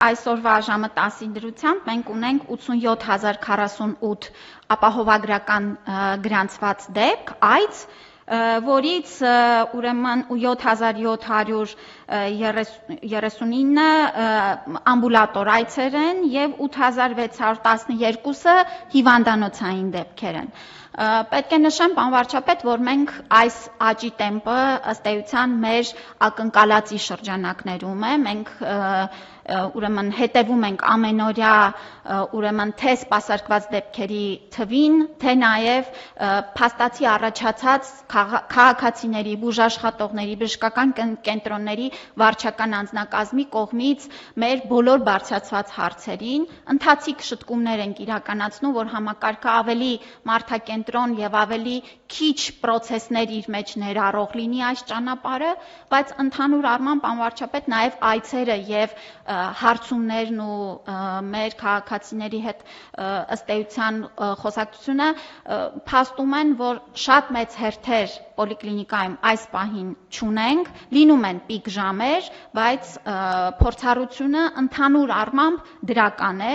Այսօրվա ժամը 10-ի դրությամբ մենք ունենք 87,048 ապահովագրական գրանցված դեպք, այց, որից ուրեմն 7739 ամբուլատոր այցեր են և 8612-ը հիվանդանոցային դեպքեր են։ Պետք է նշեմ, պարոն վարչապետ, որ մենք այս աճի տեմպը ըստ էության մեր ակնկալածի շրջանակներում է, մենք ուրեմն հետևում ենք ամենօրյա ուրեմն թե սպասարկված դեպքերի թվին, թե նաև փաստացի առաջացած քաղաքացիների, բուժաշխատողների, բժշկական կենտրոնների վարչական անձնակազմի կողմից մեր բոլոր բարձրացված հարցերին, ընթացիկ շտկումներ ենք իրականացնում, որ համակարգը ավելի մարդակենտրոն և ավելի քիչ պրոցեսներ իր մեջ ներառող լինի այս ճանապարհը, բայց ընդհանուր առմամբ, պարոն վարչապետ, նաև այցերը և հարցումներն ու մեր քաղաքացիների հետ ըստ էության խոսակցությունը փաստում են, որ շատ մեծ հերթեր պոլիկլինիկայում այս պահին չունենք, լինում են պիկ ժամեր, բայց փորձառությունը ընդհանուր առմամբ դրական է,